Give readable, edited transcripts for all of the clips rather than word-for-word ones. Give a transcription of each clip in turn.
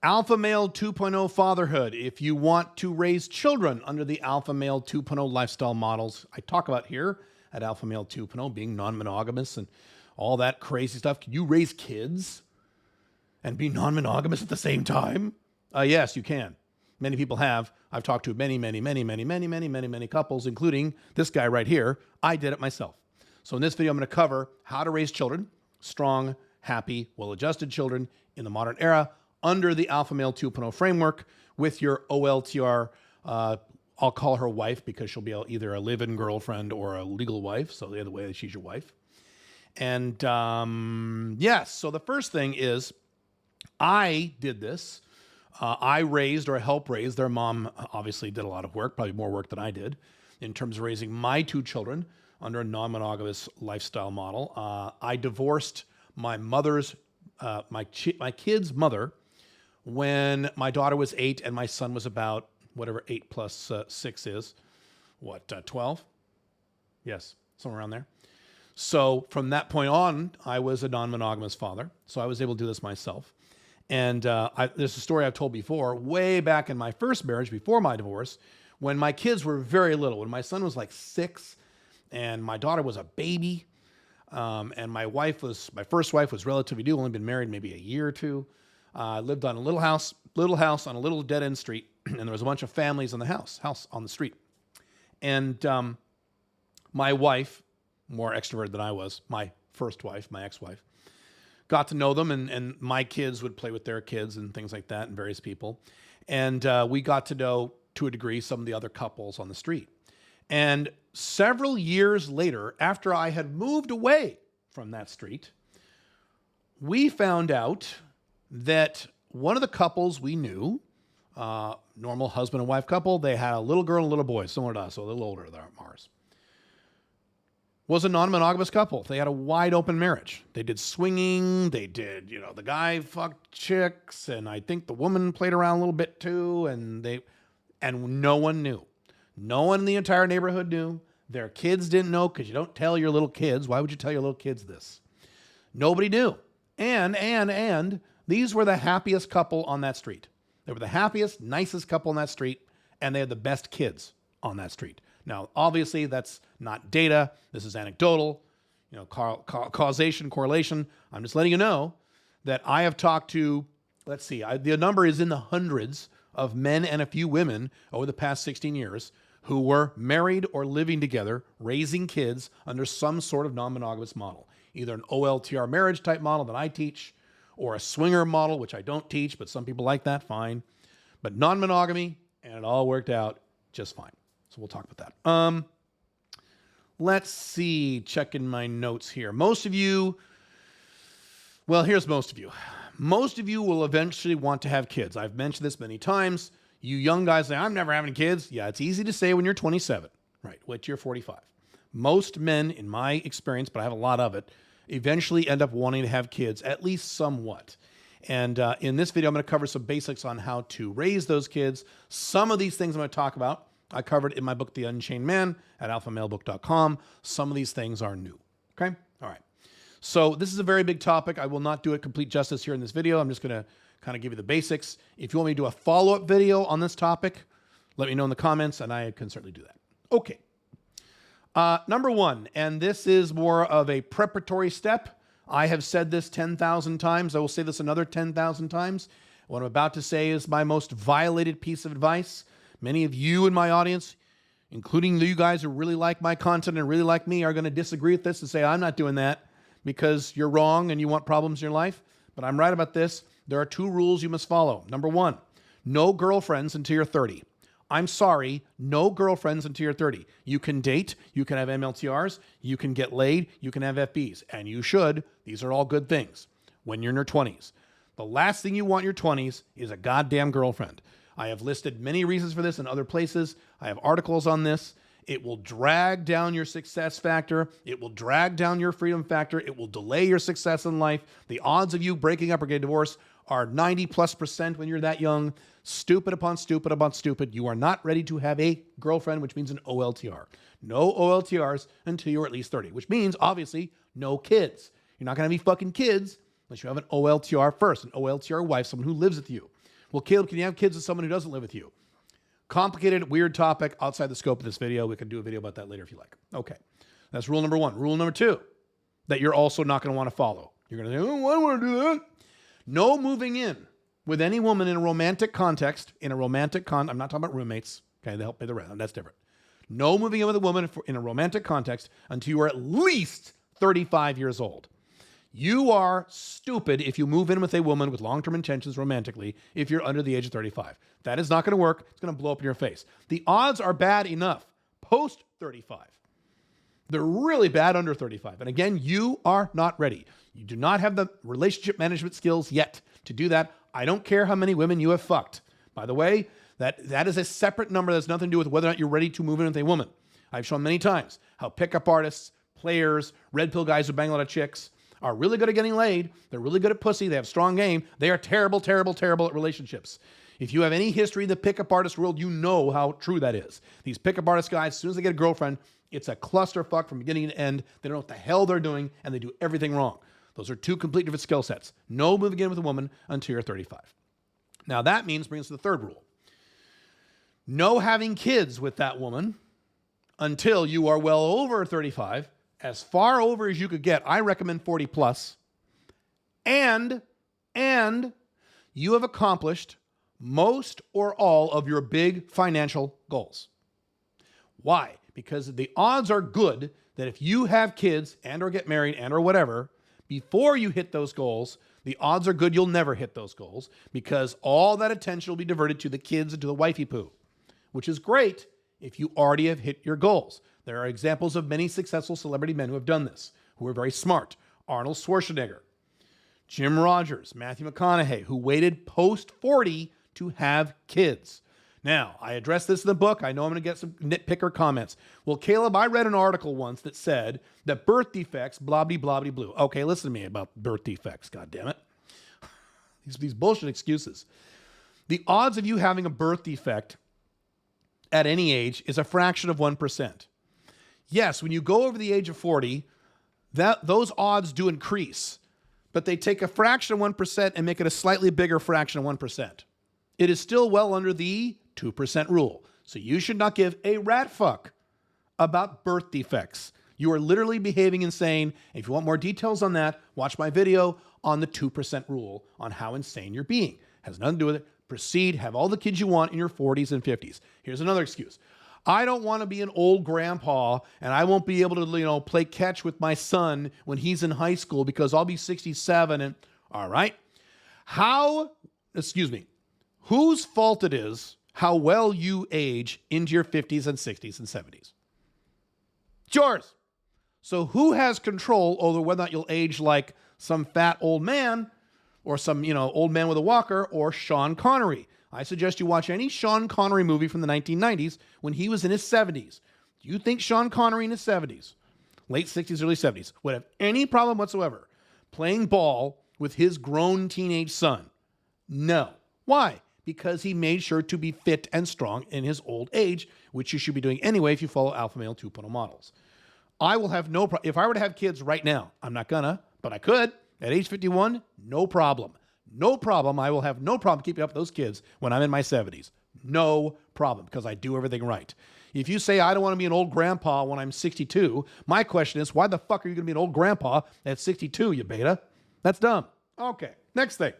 Alpha Male 2.0 fatherhood. If you want to raise children under the Alpha Male 2.0 lifestyle models I talk about here at Alpha Male 2.0, being non-monogamous and all that crazy stuff. Can you raise kids and be non-monogamous at the same time? Yes, you can. Many people have. I've talked to many couples, including this guy right here. I did it myself. So in this video, I'm going to cover how to raise children, strong, happy, well-adjusted children in the modern era under the Alpha Male 2.0 framework with your OLTR. I'll call her wife because she'll be either a live-in girlfriend or a legal wife. So the other way, she's your wife. And yes, so the first thing is I did this. I raised or helped raise. Their mom obviously did a lot of work, probably more work than I did, in terms of raising my two children under a non-monogamous lifestyle model. I divorced my mother's, my kid's mother when my daughter was 8 and my son was about whatever 8 plus 6 is, 12? Yes, somewhere around there. So from that point on, I was a non-monogamous father. So I was able to do this myself. And there's a story I've told before, way back in my first marriage, before my divorce, when my kids were very little, when my son was like 6 and my daughter was a baby. And my first wife was relatively new, only been married maybe a year or two. Lived on a little house on a little dead end street. And there was a bunch of families in the house on the street. And my wife, more extroverted than I was, my first wife, my ex-wife, got to know them, and my kids would play with their kids and things like that, and various people. And we got to know, to a degree, some of the other couples on the street. And several years later, after I had moved away from that street, we found out that one of the couples we knew, normal husband and wife couple, they had a little girl and a little boy, similar to us, so a little older than ours, was a non-monogamous couple. They had a wide open marriage. They did swinging. They did, the guy fucked chicks, and I think the woman played around a little bit too, and no one knew. No one in the entire neighborhood knew. Their kids didn't know, because you don't tell your little kids. Why would you tell your little kids this? Nobody knew. And these were the happiest couple on that street. They were the happiest, nicest couple on that street, and they had the best kids on that street. Now, obviously, that's not data. This is anecdotal, causation, correlation. I'm just letting you know that I have talked to, the number is in the hundreds of men and a few women over the past 16 years who were married or living together, raising kids under some sort of non-monogamous model, either an OLTR marriage type model that I teach, or a swinger model, which I don't teach, but some people like that, fine. But non-monogamy, and it all worked out just fine. So we'll talk about that. Let's see, checking my notes here. Most of you, well, here's most of you. Most of you will eventually want to have kids. I've mentioned this many times. You young guys say, I'm never having kids. Yeah, it's easy to say when you're 27, right? Wait till you're 45. Most men, in my experience, but I have a lot of it, eventually end up wanting to have kids, at least somewhat. And in this video, I'm going to cover some basics on how to raise those kids. Some of these things I'm going to talk about, I covered in my book, The Unchained Man, at alphamalebook.com. Some of these things are new. Okay? All right. So this is a very big topic. I will not do it complete justice here in this video. I'm just going to kind of give you the basics. If you want me to do a follow-up video on this topic, let me know in the comments, and I can certainly do that. Okay. Number one, and this is more of a preparatory step. I have said this 10,000 times. I will say this another 10,000 times. What I'm about to say is my most violated piece of advice. Many of you in my audience, including you guys who really like my content and really like me, are going to disagree with this and say, I'm not doing that because you're wrong and you want problems in your life. But I'm right about this. There are 2 rules you must follow. Number 1, no girlfriends until you're 30. I'm sorry, no girlfriends until you're 30. You can date, you can have MLTRs, you can get laid, you can have FBs, and you should. These are all good things when you're in your 20s. The last thing you want in your 20s is a goddamn girlfriend. I have listed many reasons for this in other places. I have articles on this. It will drag down your success factor. It will drag down your freedom factor. It will delay your success in life. The odds of you breaking up or getting divorced are 90+% when you're that young. Stupid upon stupid upon stupid. You are not ready to have a girlfriend, which means an OLTR. No OLTRs until you're at least 30, which means, obviously, no kids. You're not going to have any fucking kids unless you have an OLTR first, an OLTR wife, someone who lives with you. Well, Caleb, can you have kids with someone who doesn't live with you? Complicated, weird topic outside the scope of this video. We can do a video about that later if you like. Okay. That's rule number one. Rule number two, that you're also not going to want to follow. You're going to say, oh, I don't want to do that. No moving in with any woman in a romantic context, I'm not talking about roommates. Okay, they help pay the rent. That's different. No moving in with a woman in a romantic context until you are at least 35 years old. You are stupid if you move in with a woman with long-term intentions romantically if you're under the age of 35. That is not going to work. It's going to blow up in your face. The odds are bad enough post 35. They're really bad under 35. And again, you are not ready. You do not have the relationship management skills yet to do that. I don't care how many women you have fucked. By the way, that is a separate number that has nothing to do with whether or not you're ready to move in with a woman. I've shown many times how pickup artists, players, red pill guys who bang a lot of chicks are really good at getting laid. They're really good at pussy. They have strong game. They are terrible, terrible, terrible at relationships. If you have any history in the pickup artist world, you know how true that is. These pickup artist guys, as soon as they get a girlfriend, it's a clusterfuck from beginning to end. They don't know what the hell they're doing, and they do everything wrong. Those are two completely different skill sets. No moving in with a woman until you're 35. Now that brings us to the third rule. No having kids with that woman until you are well over 35, as far over as you could get. I recommend 40 plus. And you have accomplished most or all of your big financial goals. Why? Because the odds are good that if you have kids and or get married and or whatever, before you hit those goals, the odds are good you'll never hit those goals because all that attention will be diverted to the kids and to the wifey poo, which is great if you already have hit your goals. There are examples of many successful celebrity men who have done this, who are very smart. Arnold Schwarzenegger, Jim Rogers, Matthew McConaughey, who waited post 40 to have kids. Now, I addressed this in the book. I know I'm going to get some nitpicker comments. Well, Caleb, I read an article once that said that birth defects, blah, blah, blah, blah, blah. Okay, listen to me about birth defects, God damn it. These bullshit excuses. The odds of you having a birth defect at any age is a fraction of 1%. Yes, when you go over the age of 40, those odds do increase, but they take a fraction of 1% and make it a slightly bigger fraction of 1%. It is still well under the 2% rule. So you should not give a rat fuck about birth defects. You are literally behaving insane. If you want more details on that, watch my video on the 2% rule on how insane you're being. It has nothing to do with it. Proceed, have all the kids you want in your 40s and 50s. Here's another excuse. I don't want to be an old grandpa and I won't be able to, play catch with my son when he's in high school because I'll be 67 and all right. Whose fault it is how well you age into your 50s and 60s and 70s? It's yours. So who has control over whether or not you'll age like some fat old man or some, old man with a walker or Sean Connery? I suggest you watch any Sean Connery movie from the 1990s when he was in his 70s. Do you think Sean Connery in his 70s, late 60s, early 70s, would have any problem whatsoever playing ball with his grown teenage son? No. Why? Because he made sure to be fit and strong in his old age, which you should be doing anyway if you follow Alpha Male 2.0 models. I will have no problem. If I were to have kids right now, I'm not gonna, but I could. At age 51, no problem. No problem. I will have no problem keeping up with those kids when I'm in my 70s. No problem, because I do everything right. If you say I don't want to be an old grandpa when I'm 62, my question is, why the fuck are you going to be an old grandpa at 62, you beta? That's dumb. Okay, next thing.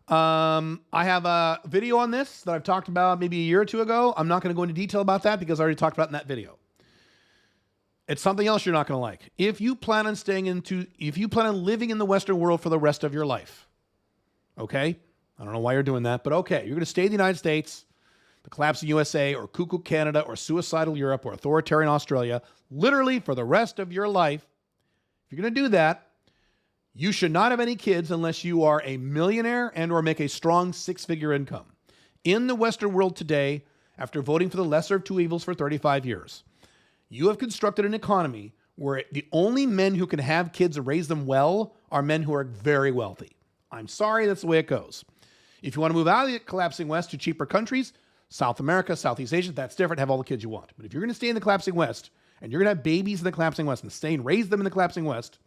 I have a video on this that I've talked about maybe a year or two ago. I'm not going to go into detail about that because I already talked about it in that video. It's something else you're not going to like. If you plan on living in the Western world for the rest of your life, okay? I don't know why you're doing that, but okay. You're going to stay in the United States, the collapsing USA, or cuckoo Canada, or suicidal Europe, or authoritarian Australia, literally for the rest of your life. If you're going to do that, you should not have any kids unless you are a millionaire and or make a strong six-figure income. In the Western world today, after voting for the lesser of two evils for 35 years, you have constructed an economy where the only men who can have kids and raise them well are men who are very wealthy. I'm sorry, that's the way it goes. If you want to move out of the collapsing West to cheaper countries, South America, Southeast Asia, that's different. Have all the kids you want. But if you're going to stay in the collapsing West and you're going to have babies in the collapsing West and stay and raise them in the collapsing West,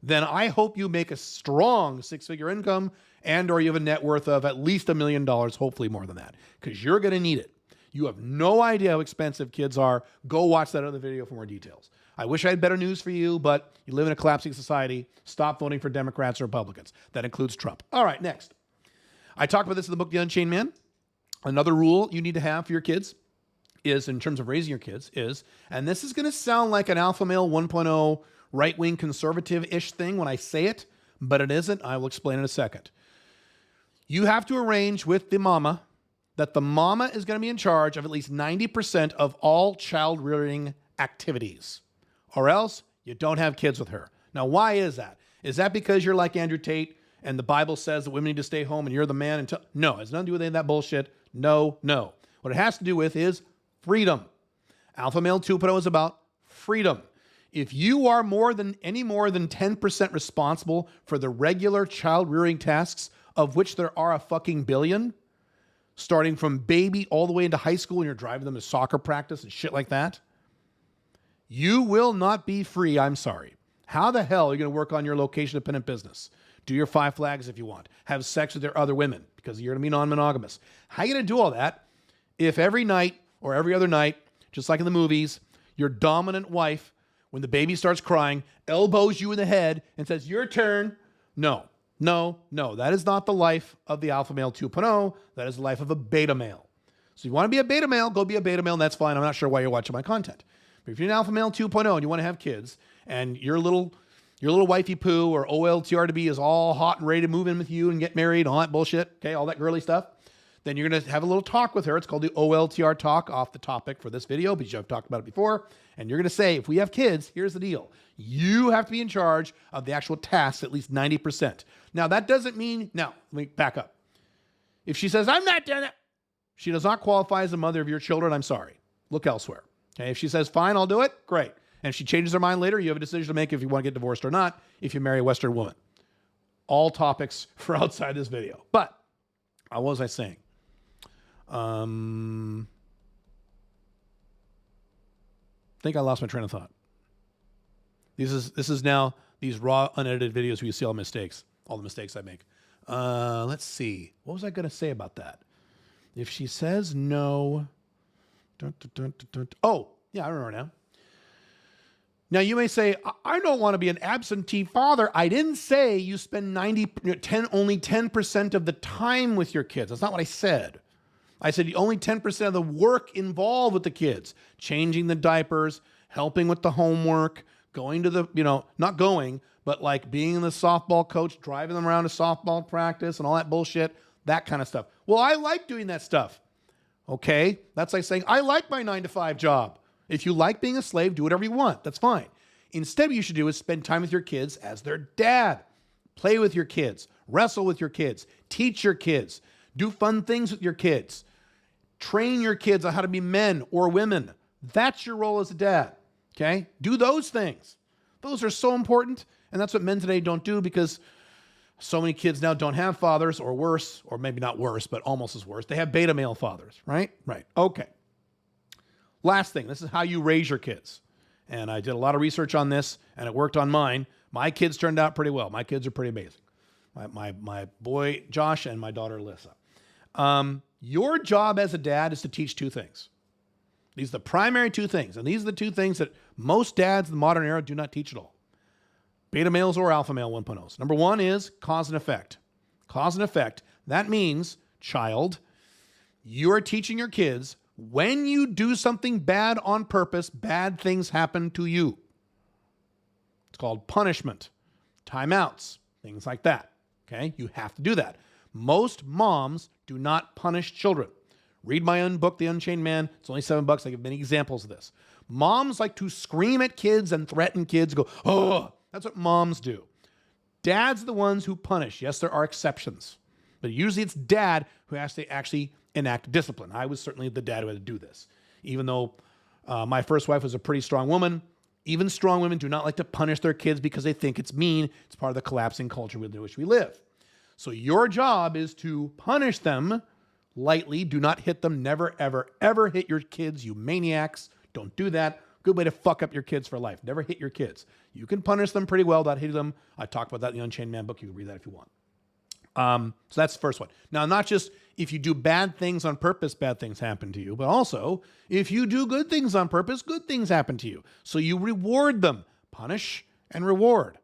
then I hope you make a strong six-figure income and or you have a net worth of at least $1 million, hopefully more than that, because you're going to need it. You have no idea how expensive kids are. Go watch that other video for more details. I wish I had better news for you, but you live in a collapsing society. Stop voting for Democrats or Republicans. That includes Trump. All right, next. I talk about this in the book, The Unchained Man. Another rule you need to have for your kids is, in terms of raising your kids, is, and this is going to sound like an alpha male 1.0 right-wing conservative-ish thing when I say it, but it isn't. I will explain in a second. You have to arrange with the mama that the mama is going to be in charge of at least 90% of all child-rearing activities, or else you don't have kids with her. Now, why is that? Is that because you're like Andrew Tate and the Bible says that women need to stay home and you're the man until... No, it has nothing to do with any of that bullshit. No. What it has to do with is freedom. Alpha Male 2.0 is about freedom. If you are any more than 10% responsible for the regular child-rearing tasks, of which there are a fucking billion, starting from baby all the way into high school and you're driving them to soccer practice and shit like that, you will not be free. I'm sorry. How the hell are you going to work on your location-dependent business? Do your 5 flags if you want. Have sex with your other women because you're going to be non-monogamous. How are you going to do all that if every night or every other night, just like in the movies, your dominant wife, when the baby starts crying, elbows you in the head and says, your turn? No. That is not the life of the Alpha Male 2.0. That is the life of a beta male. So you want to be a beta male, go be a beta male, and that's fine. I'm not sure why you're watching my content. But if you're an Alpha Male 2.0 and you want to have kids, and your little wifey poo or OLTR to be is all hot and ready to move in with you and get married, all that bullshit, okay, all that girly stuff, then you're going to have a little talk with her. It's called the OLTR talk, off the topic for this video, because I've talked about it before. And you're going to say, if we have kids, here's the deal. You have to be in charge of the actual tasks, at least 90%. Now, that doesn't mean, now, let me back up. If she says, I'm not doing it, she does not qualify as a mother of your children. I'm sorry. Look elsewhere. Okay, if she says, fine, I'll do it, great. And if she changes her mind later, you have a decision to make if you want to get divorced or not, if you marry a Western woman. All topics for outside this video. But, what was I saying? I think I lost my train of thought. This is now these raw, unedited videos where you see all the mistakes I make. Let's see. What was I going to say about that? If she says no... Oh, yeah, I remember now. Now, you may say, I don't want to be an absentee father. I didn't say you spend only 10% of the time with your kids. That's not what I said. I said only 10% of the work involved with the kids. Changing the diapers, helping with the homework, going to the, not going, but like being the softball coach, driving them around to softball practice and all that bullshit, that kind of stuff. Well, I like doing that stuff. Okay? That's like saying, I like my 9-to-5 job. If you like being a slave, do whatever you want. That's fine. Instead, what you should do is spend time with your kids as their dad. Play with your kids. Wrestle with your kids. Teach your kids. Do fun things with your kids. Train your kids on how to be men or women. That's your role as a dad. Okay? Do those things. Those are so important. And that's what men today don't do, because so many kids now don't have fathers, or worse, or maybe not worse, but almost as worse. They have beta male fathers, right? Right. Okay. Last thing, this is how you raise your kids. And I did a lot of research on this, and it worked on mine. My kids turned out pretty well. My kids are pretty amazing. My boy, Josh, and my daughter, Alyssa. Your job as a dad is to teach 2 things. These are the primary 2 things. And these are the 2 things that most dads in the modern era do not teach at all. Beta males or alpha male 1.0s. Number 1 is cause and effect. Cause and effect. That means, child, you are teaching your kids, when you do something bad on purpose, bad things happen to you. It's called punishment, timeouts, things like that. Okay? You have to do that. Most moms do not punish children. Read my own book, The Unchained Man. It's only $7. I give many examples of this. Moms like to scream at kids and threaten kids, go, oh, that's what moms do. Dads are the ones who punish. Yes, there are exceptions, but usually it's dad who has to actually enact discipline. I was certainly the dad who had to do this. Even though my first wife was a pretty strong woman, even strong women do not like to punish their kids because they think it's mean. It's part of the collapsing culture within which we live. So your job is to punish them lightly. Do not hit them. Never, ever, ever hit your kids, you maniacs. Don't do that. Good way to fuck up your kids for life. Never hit your kids. You can punish them pretty well without hitting them. I talk about that in the Unchained Man book. You can read that if you want. So that's the first one. Now, not just if you do bad things on purpose, bad things happen to you, but also if you do good things on purpose, good things happen to you. So you reward them. Punish and reward.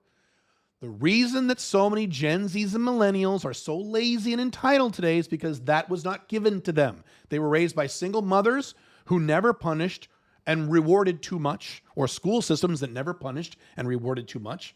The reason that so many Gen Zs and millennials are so lazy and entitled today is because that was not given to them. They were raised by single mothers who never punished and rewarded too much, or school systems that never punished and rewarded too much,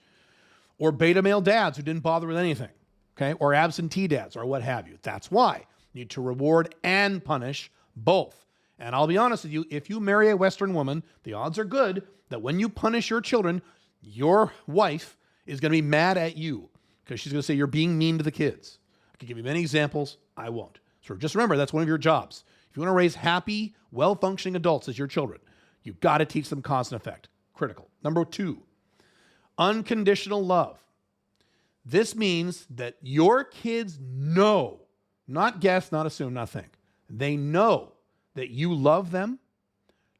or beta male dads who didn't bother with anything, okay, or absentee dads or what have you. That's why you need to reward and punish both. And I'll be honest with you, if you marry a Western woman, the odds are good that when you punish your children, your wife is going to be mad at you because she's going to say you're being mean to the kids. I can give you many examples. I won't. So just remember, that's one of your jobs. If you want to raise happy, well-functioning adults as your children, you've got to teach them cause and effect. Critical. Number 2, unconditional love. This means that your kids know, not guess, not assume, not think. They know that you love them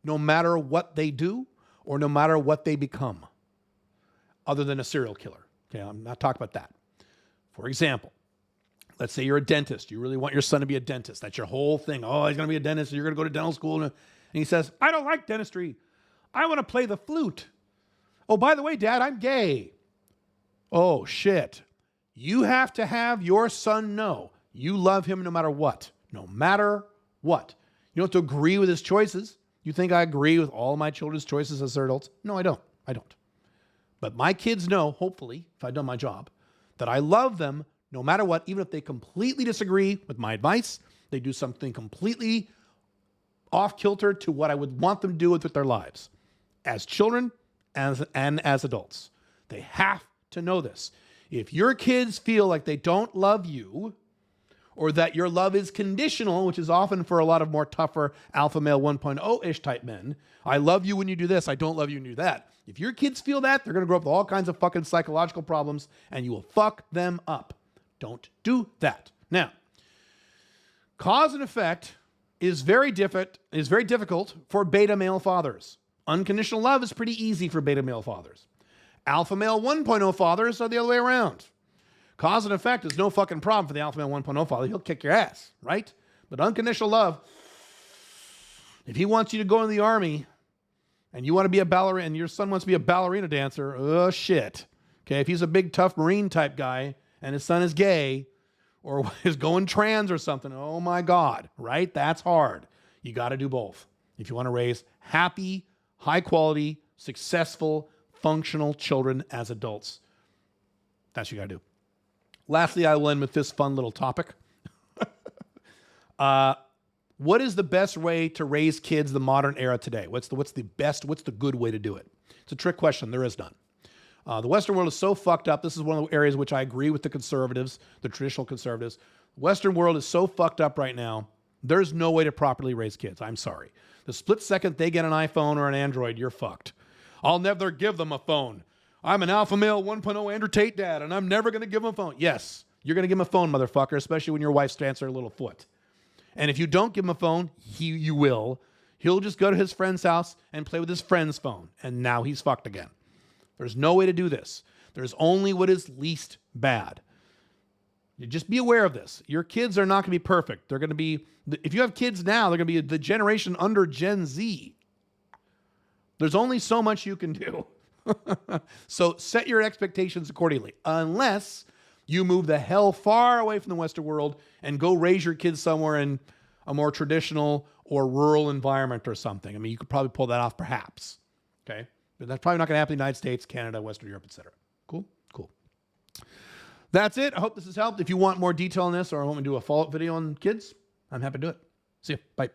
no matter what they do or no matter what they become, other than a serial killer. Okay, I'm not talking about that. For example, let's say you're a dentist. You really want your son to be a dentist. That's your whole thing. Oh, he's going to be a dentist. You're going to go to dental school. And he says, I don't like dentistry. I want to play the flute. Oh, by the way, Dad, I'm gay. Oh, shit. You have to have your son know you love him no matter what. No matter what. You don't have to agree with his choices. You think I agree with all my children's choices as their adults? No, I don't. I don't. But my kids know, hopefully, if I've done my job, that I love them no matter what, even if they completely disagree with my advice, they do something completely off kilter to what I would want them to do with their lives. As children and as adults. They have to know this. If your kids feel like they don't love you, or that your love is conditional, which is often for a lot of more tougher alpha male 1.0-ish type men, I love you when you do this, I don't love you when you do that. If your kids feel that, they're going to grow up with all kinds of fucking psychological problems, and you will fuck them up. Don't do that. Now, cause and effect is very difficult for beta male fathers. Unconditional love is pretty easy for beta male fathers. Alpha male 1.0 fathers are the other way around. Cause and effect is no fucking problem for the alpha male 1.0 father. He'll kick your ass, right? But unconditional love, if he wants you to go in the army and you want to be a ballerina and your son wants to be a ballerina dancer, oh shit. Okay, if he's a big tough Marine type guy and his son is gay or is going trans or something, oh my God, right? That's hard. You got to do both. If you want to raise happy, high quality, successful, functional children as adults, that's what you got to do. Lastly, I will end with this fun little topic. What is the best way to raise kids the modern era today? What's the good way to do it? It's a trick question. There is none. The Western world is so fucked up. This is one of the areas which I agree with the conservatives, the traditional conservatives. The Western world is so fucked up right now. There's no way to properly raise kids. I'm sorry. The split second they get an iPhone or an Android, you're fucked. I'll never give them a phone. I'm an alpha male 1.0 Andrew Tate dad, and I'm never going to give him a phone. Yes, you're going to give him a phone, motherfucker, especially when your wife stands her little foot. And if you don't give him a phone, you will. He'll just go to his friend's house and play with his friend's phone, and now he's fucked again. There's no way to do this. There's only what is least bad. You just be aware of this. Your kids are not going to be perfect. They're going to be, if you have kids now, they're going to be the generation under Gen Z. There's only so much you can do. So set your expectations accordingly, unless you move the hell far away from the Western world and go raise your kids somewhere in a more traditional or rural environment or something. I mean, you could probably pull that off perhaps. Okay. But that's probably not going to happen in the United States, Canada, Western Europe, etc. Cool. That's it. I hope this has helped. If you want more detail on this or want me to do a follow-up video on kids, I'm happy to do it. See you. Bye.